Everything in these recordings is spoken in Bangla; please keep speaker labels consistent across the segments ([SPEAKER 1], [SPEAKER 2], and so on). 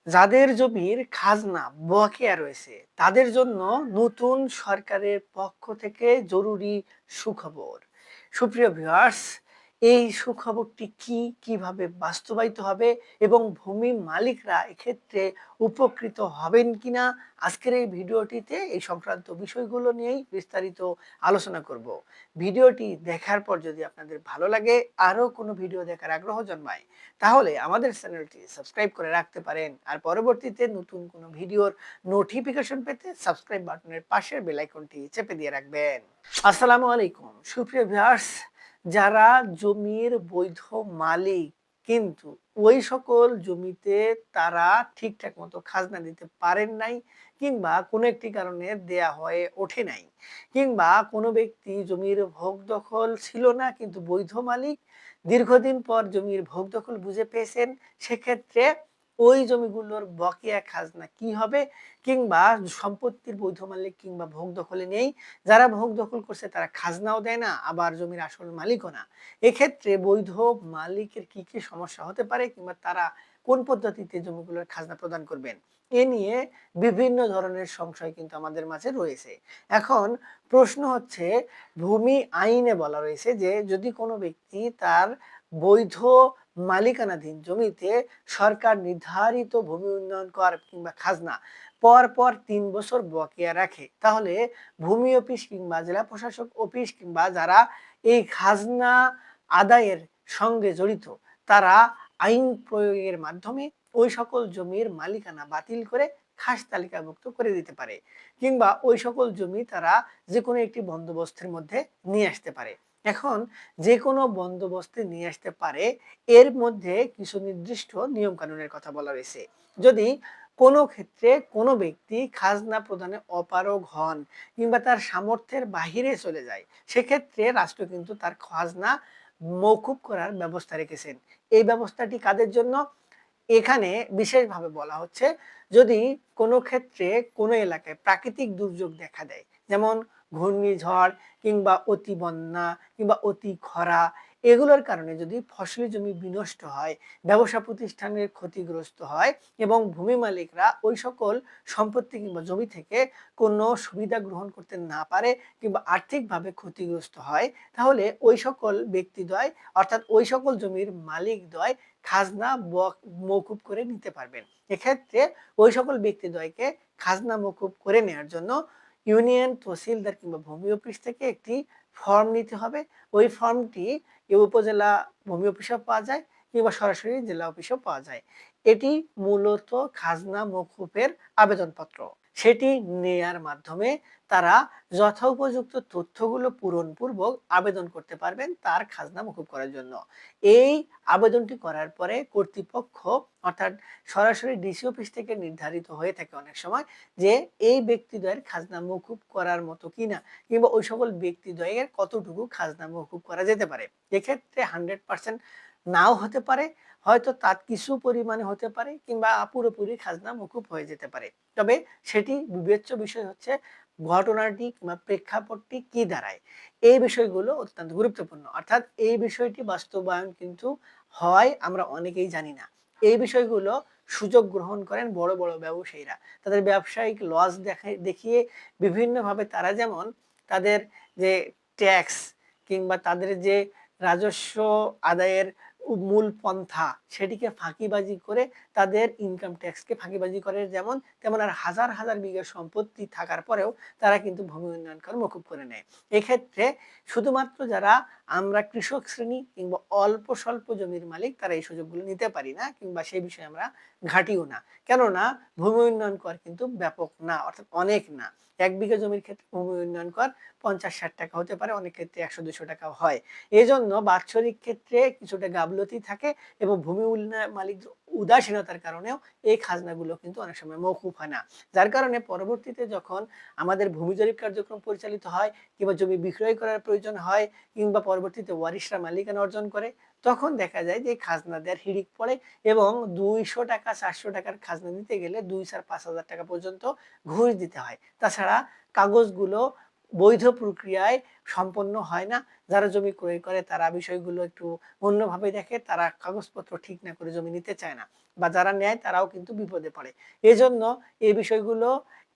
[SPEAKER 1] যাদের জমির খাজনা বকেয়া রয়েছে তাদের জন্য নতুন সরকারের পক্ষ থেকে জরুরি সুখবর। সুপ্রিয় ভিউয়ার্স, এই সুখবরটি কি, কিভাবে বাস্তবায়িত হবে এবং ভূমি মালিকরা এক্ষেত্রে উপকৃত হবেন কিনা, আজকের এই ভিডিওটিতে এই সংক্রান্ত বিষয়গুলো নিয়েই বিস্তারিত আলোচনা করব। ভিডিওটি দেখার পর যদি আপনাদের ভালো লাগে, আরও কোনো ভিডিও দেখার আগ্রহ জন্মায়, তাহলে আমাদের চ্যানেলটি সাবস্ক্রাইব করে রাখতে পারেন। আর পরবর্তীতে নতুন কোনো ভিডিওর নোটিফিকেশন পেতে সাবস্ক্রাইব বাটনের পাশের বেল আইকনটি চেপে দিয়ে রাখবেন। আসসালামু আলাইকুম সুপ্রিয় ভিউয়ার্স, যারা জমির বৈধ মালিক কিন্তু ওই সকল জমিতে তারা ঠিকঠাক মতো খাজনা দিতে পারেন নাই, কিংবা কোনো একটি কারণে দেয়া হয়ে ওঠে নাই, কিংবা কোনো ব্যক্তি জমির ভোগ দখল ছিল না কিন্তু বৈধ মালিক, দীর্ঘদিন পর জমির ভোগ দখল বুঝে পেয়েছেন, সেক্ষেত্রে ওই জমিগুলোর বকেয়া খাজনা কি হবে, কিংবা সম্পত্তির বৈধ মালিক কিংবা ভোগ দখলে নেই, যারা ভোগ দখল করছে তারা খাজনাও দেয় না, আবার জমির আসল মালিকও না, এক্ষেত্রে বৈধ মালিকের কি কি সমস্যা হতে পারে, কিংবা তারা কোন পদ্ধতিতে জমিগুলোর খাজনা প্রদান করবেন, এ নিয়ে বিভিন্ন ধরনের সংশয় কিন্তু আমাদের মাঝে রয়েছে। এখন প্রশ্ন হচ্ছে, ভূমি আইনে বলা রয়েছে যে যদি কোনো ব্যক্তি তার বৈধ মালিকানাধীন জমিতে সরকার নির্ধারিত ভূমি উন্নয়ন কর কিংবা খাজনা পর পর ৩ বছর বকেয়া রাখে, তাহলে ভূমি অফিস কিংবা জেলা প্রশাসক অফিস কিংবা যারা এই খাজনা আদায়ের সঙ্গে জড়িত, তারা আইন প্রয়োগের মাধ্যমে ওই সকল জমির মালিকানা বাতিল করে খাস তালিকাভুক্ত করে দিতে পারে, কিংবা ওই সকল জমি তারা যে কোনো একটি বন্দোবস্তের মধ্যে নিয়ে আসতে পারে। এখন যে কোনো বন্দোবস্তে নিয়ে আসতে পারে, এর মধ্যে কিছু নির্দিষ্ট নিয়ম কানুনের কথা বলা রয়েছে। যদি কোনো ক্ষেত্রে কোনো ব্যক্তি খাজনা প্রদানে অপারগ হন কিংবা তার সামর্থ্যের বাহিরে চলে যায়, সেক্ষেত্রে রাষ্ট্র কিন্তু তার খাজনা মওকুফ করার ব্যবস্থা রেখেছেন। এই ব্যবস্থাটি কাদের জন্য? এখানে বিশেষভাবে বলা হচ্ছে, যদি কোনো ক্ষেত্রে কোনো এলাকায় প্রাকৃতিক দুর্যোগ দেখা দেয়, যেমন ঘূর্ণিঝড় কিংবা অতি বন্যা কিংবা অতি খরা, এগুলোর কারণে যদি ফসলি জমি বিনষ্ট হয়, ব্যবসা প্রতিষ্ঠানের ক্ষতিগ্রস্ত হয় এবং ভূমি মালিকরা ওই সকল সম্পত্তি কিংবা জমি থেকে কোনো সুবিধা গ্রহণ করতে না পারে কিংবা আর্থিকভাবে ক্ষতিগ্রস্ত হয়, তাহলে ওই সকল ব্যক্তিদ্বয় অর্থাৎ ওই সকল জমির মালিকদ্বয় খাজনা মওকুফ করে নিতে পারবেন। এক্ষেত্রে ওই সকল ব্যক্তিদ্বয়কে খাজনা মওকুফ করে নেওয়ার জন্য ইউনিয়ন তহসিলদার কিংবা ভূমি অফিস থেকে একটি ফর্ম নিতে হবে। ওই ফর্মটি উপজেলা ভূমি অফিসেও পাওয়া যায় কিংবা সরাসরি জেলা অফিসেও পাওয়া যায়। এটি মূলত খাজনা মওকুফের আবেদনপত্র। সেটি নেয়ার মাধ্যমে তারা যথোপযুক্ত তথ্যগুলো পূরণপূর্বক আবেদন করতে পারবেন তার খাজনা মওকুফ করার জন্য। এই আবেদনটি করার পরে কর্তৃপক্ষ অর্থাৎ সরাসরি ডিসি অফিস থেকে নির্ধারিত হয়ে থাকে অনেক সময় যে এই ব্যক্তিদ্বয়ের খাজনা মওকুফ করার মতো কিনা, কিংবা ওই সকল ব্যক্তিদ্বয়ের কতটুকু খাজনা মওকুফ করা যেতে পারে। এক্ষেত্রে 100% নাও হতে পারে, হয়তো তার কিছু পরিমাণে হতে পারে, কিংবা পুরোপুরি খাজনা মওকুফ হয়ে যেতে পারে। তবে সেটি বিবেচ্য বিষয় হচ্ছে ঘটনাটি কিংবা প্রেক্ষাপটটি কি দাঁড়ায়, এই বিষয়গুলো অত্যন্ত গুরুত্বপূর্ণ। অর্থাৎ এই বিষয়টি বাস্তবায়ন কিন্তু হয় আমরা অনেকেই জানি না। এই বিষয়গুলো সুযোগ গ্রহণ করেন বড় বড় ব্যবসায়ীরা। তাদের ব্যবসায়িক লস দেখিয়ে বিভিন্নভাবে তারা যেমন তাদের যে ট্যাক্স কিংবা তাদের যে রাজস্ব আদায়ের মূল পন্থা সেটিকে ফাঁকিবাজি করে তাদের ইনকাম ট্যাক্সকে ফাঁকিবাজি করে, যেমন তেমন আর হাজার হাজার বিঘা সম্পত্তি থাকার পরেও তারা কিন্তু ভূমি উন্নয়ন কর মওকুফ করে নেয়। এক্ষেত্রে শুধুমাত্র যারা আমরা কৃষক শ্রেণী কিংবা অল্প স্বল্প জমির মালিক তারা এই সুযোগগুলো নিতে পারি না, কিংবা সেই বিষয়ে আমরা ঘাটিও না। কেননা ভূমি উন্নয়ন কর কিন্তু ব্যাপক না, অর্থাৎ অনেক না। ১ বিঘা জমির ক্ষেত্রে ভূমি উন্নয়ন কর ৫০-৬০ টাকা হতে পারে, অনেক ক্ষেত্রে ১০০-২০০ টাকাও হয়। এজন্য বাৎসরিক ক্ষেত্রে কিছুটা গাফলতি থাকে এবং ভূমি উন্নয়ন মালিক উদাসীনতার কারণেও এই খাজনাগুলো কিন্তু অনেক সময় মওকুফ হয় না। যার কারণে পরবর্তীতে যখন আমাদের ভূমি জরিপ কার্যক্রম পরিচালিত হয় কিংবা জমি বিক্রয় করার প্রয়োজন হয়, কিংবা পরবর্তীতে ওয়ারিশরা মালিকানা অর্জন করে, তখন দেখা যায় যে খাজনা দেওয়ার হিড়িক পড়ে এবং ২০০ টাকা ৪০০ টাকার খাজনা দিতে গেলে ২-৫ হাজার টাকা পর্যন্ত ঘুষ দিতে হয়। তাছাড়া কাগজগুলো বৈধ প্রক্রিয়ায় সম্পন্ন হয় না। যারা জমি ক্রয় করে তারা বিষয়গুলো একটু অন্যভাবে দেখে, তারা কাগজপত্র ঠিক না করে জমি নিতে চায় না। বা যারা নেয় তারাও কিন্তু বিপদে পড়ে। এজন্য এই বিষয়গুলো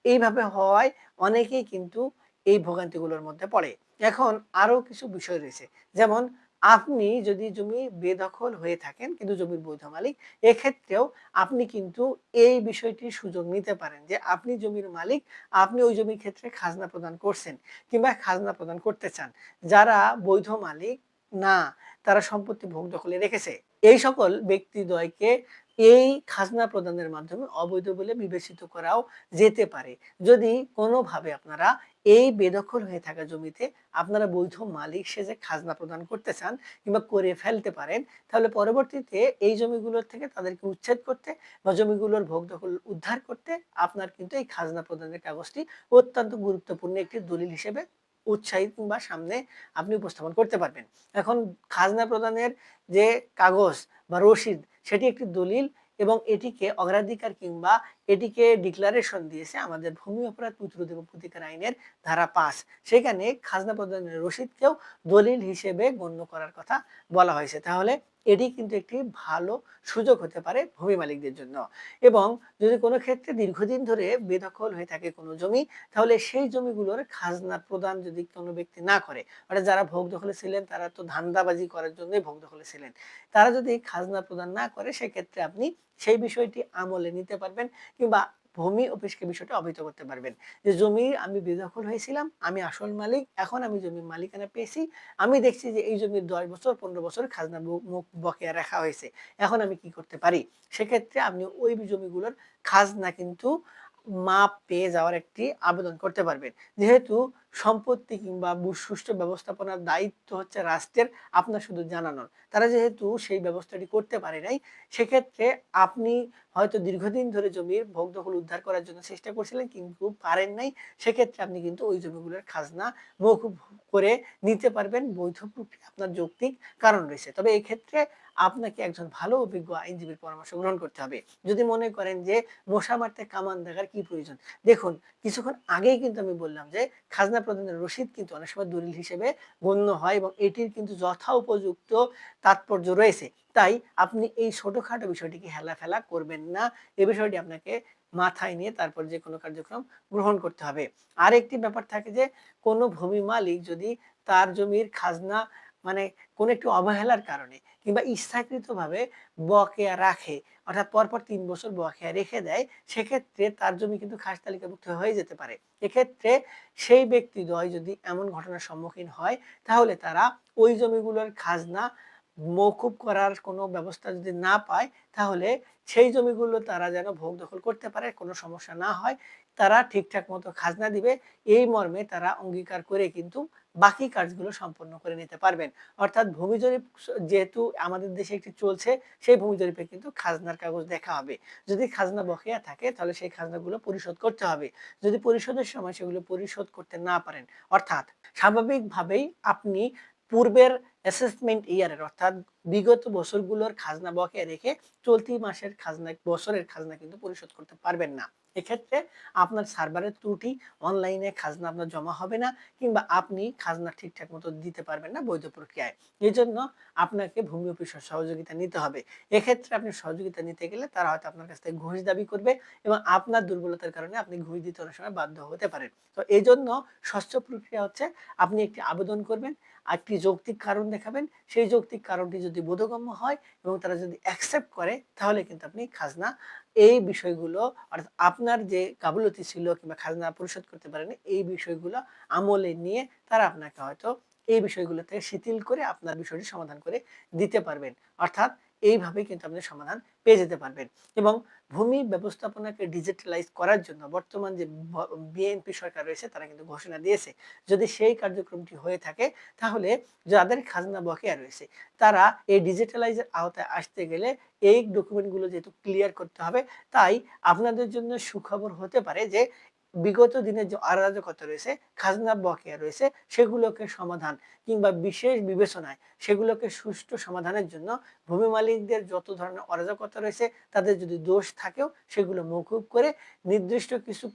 [SPEAKER 1] এইভাবে হওয়ায় অনেকেই কিন্তু এই ভোগান্তিগুলোর মধ্যে পড়ে। এখন আরো কিছু বিষয় রয়েছে। যেমন আপনি যদি জমি বেদখল হয়ে থাকেন কিন্তু জমির বৈধ মালিক, এক্ষেত্রেও আপনি কিন্তু এই বিষয়টির সুযোগ নিতে পারেন যে আপনি জমির মালিক, আপনি ওই জমির ক্ষেত্রে খাজনা প্রদান করছেন কিংবা খাজনা প্রদান করতে চান। যারা বৈধ মালিক না, তারা সম্পত্তি ভোগ দখলে রেখেছে। এই সকল ব্যক্তিদ্বয়কে এই খাজনা প্রদানের মাধ্যমে অবৈধ বলে বিবেচিত করাও যেতে পারে। যদি কোনোভাবে আপনারা এই বেদখল হয়ে থাকা জমিতে আপনারা বৈধ মালিক সেজে খাজনা প্রদান করতে চান কিংবা করে ফেলতে পারেন, তাহলে পরবর্তীতে এই জমিগুলোর থেকে তাদেরকে উচ্ছেদ করতে বা জমিগুলোর ভোগ দখল উদ্ধার করতে আপনার কিন্তু এই খাজনা প্রদানের কাগজটি অত্যন্ত গুরুত্বপূর্ণ একটি দলিল হিসেবে উৎসাহিত কিংবা সামনে আপনি উপস্থাপন করতে পারবেন। এখন খাজনা প্রদানের যে কাগজ বা রসিদ, সেটি একটি দলিল এবং এটিকে অগ্রাধিকার কিংবা এটিকে ডিক্লারেশন দিয়েছে আমাদের ভূমি অপরাধ প্রতিরোধ এবং প্রতিকার আইনের ধারা ৫। সেখানে খাজনা প্রদানের রসিদকেও দলিল হিসেবে গণ্য করার কথা বলা হয়েছে। তাহলে এটি কিন্তু একটি ভালো সুযোগ হতে পারে ভূমি মালিকদের জন্য। এবং যদি কোনো ক্ষেত্রে দীর্ঘদিন ধরে বেদখল হয়ে থাকে কোনো জমি, তাহলে সেই জমিগুলোর খাজনা প্রদান যদি কোনো ব্যক্তি না করে, অর্থাৎ যারা ভোগ দখলে ছিলেন তারা তো ধান্দাবাজি করার জন্যই ভোগ দখলে ছিলেন। তারা যদি খাজনা প্রদান না করে, সেক্ষেত্রে আপনি সেই বিষয়টি আমলে নিতে পারবেন কিংবা ভূমি অফিসকে বিষয়টা অবহিত করতে পারবেন যে জমি আমি বেদখল হয়েছিলাম, আমি আসল মালিক, এখন আমি জমির মালিকানা পেয়েছি, আমি দেখছি যে এই জমির ১০ বছর ১৫ বছর খাজনা মুখ বকেয়া রাখা হয়েছে, এখন আমি কি করতে পারি। সেক্ষেত্রে আপনি ওই জমিগুলোর খাজনা কিন্তু মাপ পেয়ে যাওয়ার একটি আবেদন করতে পারবেন। যেহেতু সম্পত্তি কিংবা সুষ্ঠু ব্যবস্থাপনার দায়িত্ব হচ্ছে রাষ্ট্রের, আপনার শুধু জানানোর। তারা যেহেতু সেই ব্যবস্থাটি করতে পারে নাই, সেক্ষেত্রে আপনি হয়তো দীর্ঘদিন ধরে জমির ভোগ দখল উদ্ধার করার জন্য চেষ্টা করছিলেন কিন্তু পারেন নাই। সেক্ষেত্রে আপনি কিন্তু ওই জমিগুলোর খাজনা মওকুফ করে নিতে পারবেন। বৈধ প্রক্রিয়া আপনার যৌক্তিক কারণ রয়েছে। তবে এক্ষেত্রে আপনাকে একজন ভালো অভিজ্ঞ আইনজীবীর পরামর্শ গ্রহণ করতে হবে। যদি মনে করেন যে মশা মারতে কামান দেখার কি প্রয়োজন? দেখুন, কিছুক্ষণ আগেই কিন্তু আমি বললাম যে খাজনা প্রদানের রসিদ কিন্তু অনেক সময় দলিল হিসেবে গণ্য হয় এবং এটির কিন্তু যথোপযুক্ত তাৎপর্য রয়েছে। তাই আপনি এই ছোটখাটো বিষয়টিকে হেলাফেলা করবেন না। এই বিষয়টি আপনাকে মাথায় নিয়ে তারপর যেকোনো কার্যক্রম গ্রহণ করতে হবে। আরেকটি ব্যাপার থাকে যে কোনো ভূমি মালিক যদি তার জমির খাজনা মানে কোনো একটি অবহেলার কারণে কিংবা ইচ্ছাকৃতভাবে বকেয়া রাখে, অর্থাৎ পরপর ৩ বছর বকেয়া রেখে দেয়, সেক্ষেত্রে তার জমি কিন্তু খাস তালিকাভুক্ত হয়ে যেতে পারে। এক্ষেত্রে সেই ব্যক্তিদ্বয় যদি এমন ঘটনার সম্মুখীন হয়, তাহলে তারা ওই জমিগুলোর খাজনা মওকুফ করার কোনো ব্যবস্থা যদি না পায়, তাহলে সেই জমিগুলো তারা যেন ভোগ দখল করতে পারে, কোনো সমস্যা না হয়। তারা ঠিকঠাক মতো খাজনা দিবে। এই মর্মে তারা অঙ্গীকার করে কিন্তু বাকি কাজগুলো সম্পন্ন করে নিতে পারবেন। অর্থাৎ ভূমি জরিপ যেহেতু আমাদের দেশে একটি চলছে, সেই ভূমি জরিপে কিন্তু খাজনার কাগজ দেখা হবে। যদি খাজনা বকেয়া থাকে, তাহলে সেই খাজনাগুলো পরিশোধ করতে হবে। যদি পরিশোধের সময় সেগুলো পরিশোধ করতে না পারেন, অর্থাৎ স্বাভাবিকভাবেই আপনি পূর্বের অ্যাসেসমেন্ট ইয়ারের অর্থাৎ বিগত বছরগুলোর খাজনা বকেয়া রেখে চলতি মাসের খাজনা বছরের খাজনা কিন্তু পরিশোধ করতে পারবেন না। এক্ষেত্রে আপনার সার্ভারের ত্রুটি, অনলাইনে খাজনা আপনার জমা হবে না কিংবা আপনি খাজনা ঠিকঠাক মতো দিতে পারবেন না বৈধ প্রক্রিয়ায়। এজন্য আপনাকে ভূমি অফিসের সহযোগিতা নিতে হবে। এক্ষেত্রে আপনি সহযোগিতা নিতে গেলে তারা হয়তো আপনার কাছ থেকে ঘুষ দাবি করবে এবং আপনার দুর্বলতার কারণে আপনি ঘুষ দিতে অনেক সময় বাধ্য হতে পারেন। তো এজন্য স্বচ্ছ প্রক্রিয়া হচ্ছে আপনি একটি আবেদন করবেন, একটি যৌক্তিক কারণ দেখাবেন। সেই যৌক্তিক কারণটি যদি বোধগম্য হয় এবং তারা যদি অ্যাকসেপ্ট করে, তাহলে কিন্তু আপনি খাজনা এই বিষয়গুলো অর্থাৎ আপনার যে গাফিলতি ছিল কিংবা খাজনা পরিশোধ করতে পারেননি, এই বিষয়গুলো আমলে নিয়ে তারা আপনাকে হয়তো এই বিষয়গুলো থেকে শিথিল করে আপনার বিষয়টি সমাধান করে দিতে পারবেন। অর্থাৎ এইভাবেই কিন্তু আপনি সমাধান পেয়ে যেতে পারবেন। এবং ভূমি ব্যবস্থাপনাকে ডিজিটালাইজ করার জন্য বর্তমান যে বিএনপি সরকার রয়েছে, তারা কিন্তু ঘোষণা দিয়েছে। যদি সেই কার্যক্রমটি হয়ে থাকে, তাহলে যাদের খাজনা বকেয়া রয়েছে, তারা এই ডিজিটালাইজের আওতায় আসতে গেলে এই ডকুমেন্টগুলো যেহেতু ক্লিয়ার করতে হবে, তাই আপনাদের জন্য সুখবর হতে পারে যে বিগত দিনের যে অরাজকতা রয়েছে, খাজনা বকেয়া রয়েছে, সেগুলোকে সমাধান কিংবা বিশেষ বিবেচনায় সেগুলোকে সুষ্ঠু সমাধানের জন্য ভূমি মালিকদের যত ধরনের অরাজকতা রয়েছে, তাদের যদি দোষ থাকেও সেগুলো মওকুফ করে নির্দিষ্ট কিছু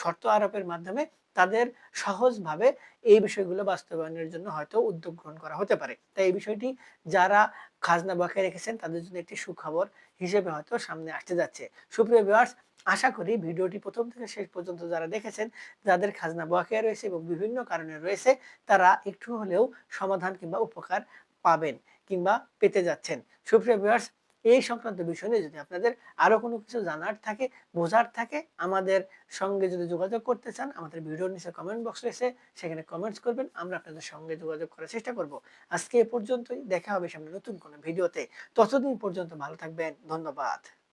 [SPEAKER 1] শর্ত আরোপের মাধ্যমে তাদের সহজভাবে এই বিষয়গুলো বাস্তবায়নের জন্য হয়তো উদ্যোগ গ্রহণ করা হতে পারে। তাই এই বিষয়টি যারা খাজনা বকেয়া রেখেছেন তাদের জন্য একটি সুখবর হিসেবে হয়তো সামনে আসতে যাচ্ছে। সুপ্রিয় ভিউয়ার্স, আশা করি ভিডিওটি ১ম থেকে শেষ পর্যন্ত যারা দেখেছেন, যাদের খাজনা বকেয়া রয়েছে এবং বিভিন্ন কারণে রয়েছে, তারা একটু হলেও সমাধান কিংবা উপকার পাবেন কিংবা পেতে যাচ্ছেন। সুপ্রিয় ভিউয়ার্স, এই সংক্রান্ত বিষয় নিয়ে যদি আপনাদের আরো কোনো কিছু জানার থাকে, বোঝার থাকে, আমাদের সঙ্গে যদি যোগাযোগ করতে চান, আমাদের ভিডিওর নিচে কমেন্ট বক্স রয়েছে, সেখানে কমেন্টস করবেন। আমরা আপনাদের সঙ্গে যোগাযোগ করার চেষ্টা করব। আজকে এ পর্যন্তই। দেখা হবে সামনে নতুন কোনো ভিডিওতে। ততদিন পর্যন্ত ভালো থাকবেন। ধন্যবাদ।